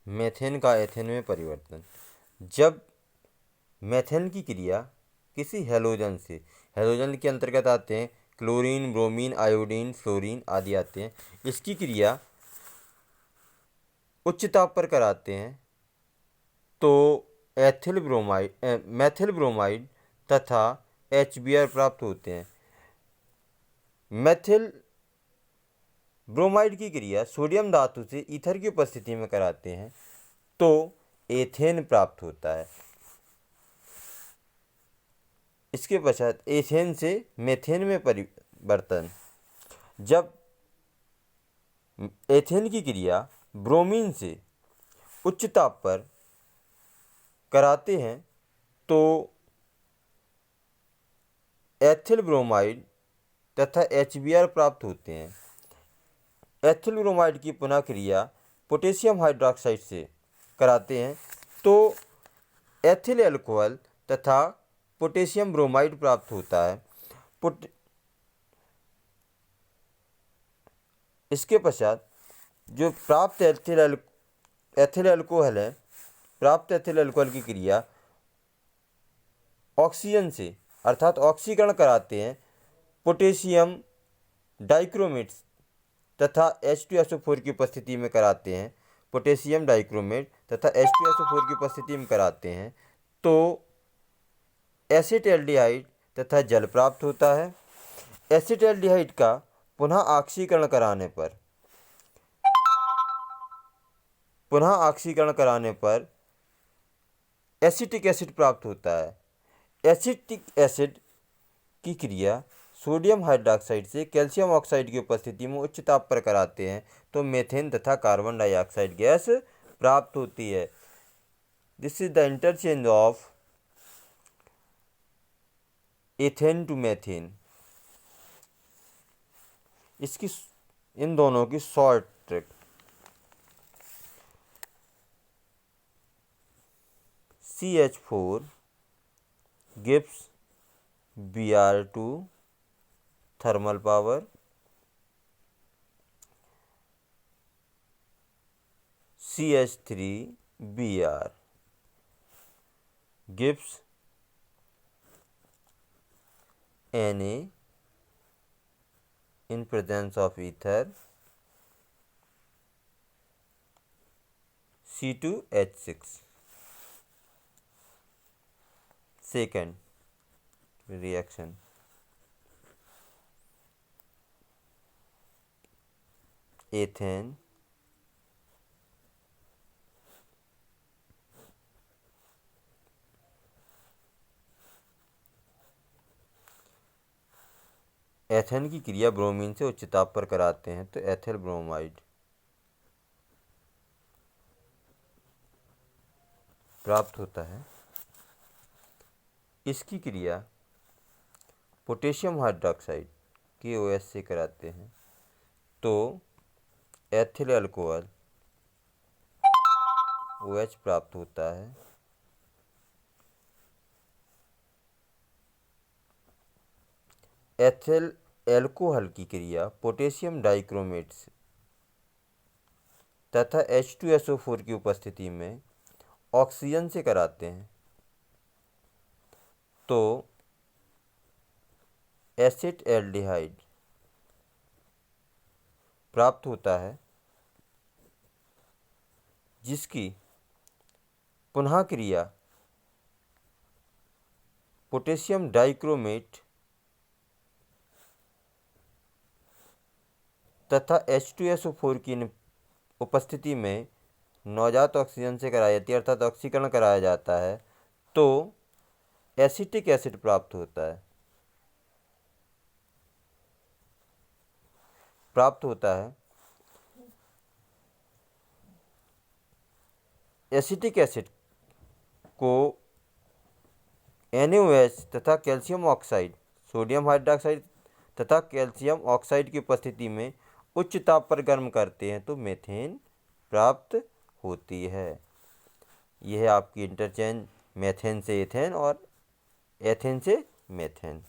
Methane का ethane में परिवर्तन। जब मेथेन की क्रिया किसी हैलोजन से, हैलोजन के अंतर्गत आते हैं क्लोरीन, ब्रोमीन, आयोडीन, फ्लोरीन आदि आते हैं, इसकी क्रिया उच्च ताप पर कराते हैं तो मैथिल ब्रोमाइड तथा HBr प्राप्त होते हैं। मैथिल ब्रोमाइड की क्रिया सोडियम धातु से ईथर की उपस्थिति में कराते हैं तो एथेन प्राप्त होता है। इसके पश्चात एथेन से मेथेन में परिवर्तन। जब एथेन की क्रिया ब्रोमीन से उच्च ताप पर कराते हैं तो एथिल ब्रोमाइड तथा HBr प्राप्त होते हैं। एथिल ब्रोमाइड की पुनः क्रिया पोटेशियम हाइड्रोक्साइड से कराते हैं तो एथिल अल्कोहल तथा पोटेशियम ब्रोमाइड प्राप्त होता है। इसके पश्चात जो प्राप्त एथिल अल्कोहल है, प्राप्त एथिल अल्कोहल की क्रिया ऑक्सीजन से अर्थात ऑक्सीकरण कराते हैं पोटेशियम डाइक्रोमेट तथा H2SO4 की उपस्थिति में कराते हैं, पोटेशियम डाइक्रोमेट तथा H2SO4 की उपस्थिति में कराते हैं तो एसिटैल्डिहाइड तथा जल प्राप्त होता है। एसिटैल्डिहाइड का पुनः ऑक्सीकरण कराने पर एसिटिक एसिड प्राप्त होता है। एसिटिक एसिड की क्रिया सोडियम हाइड्रोक्साइड से कैल्शियम ऑक्साइड की उपस्थिति में उच्च ताप पर कराते हैं तो मेथेन तथा कार्बन डाइऑक्साइड गैस प्राप्त होती है। This is the interchange of ethane to methane. इसकी इन दोनों की short trick. CH4 gives Br2 thermal power, CH3Br gives Na in presence of ether, C2H6. Second reaction, ethane ethane की क्रिया ब्रोमीन से उच्च ताप पर कराते हैं तो एथिल ब्रोमाइड प्राप्त होता है। इसकी क्रिया पोटेशियम हाइड्रोक्साइड KOH से कराते हैं तो एथिल अल्कोहल OH प्राप्त होता है। एथिल अल्कोहल की क्रिया पोटेशियम डाइक्रोमेट तथा H2SO4 की उपस्थिति में ऑक्सीजन से कराते हैं तो एसिटैल्डिहाइड प्राप्त होता है, जिसकी पुनः क्रिया पोटेशियम डाइक्रोमेट तथा H2SO4 की उपस्थिति में नवजात ऑक्सीजन से कराई जाती है अर्थात ऑक्सीकरण कराया जाता है तो एसिटिक एसिड प्राप्त होता है। एसिटिक एसिड को NaOH तथा कैल्शियम ऑक्साइड, सोडियम हाइड्रोक्साइड तथा कैल्शियम ऑक्साइड की उपस्थिति में उच्च ताप पर गर्म करते हैं तो मेथेन प्राप्त होती है। यह आपकी इंटरचेंज मेथेन से एथेन और एथेन से मेथेन।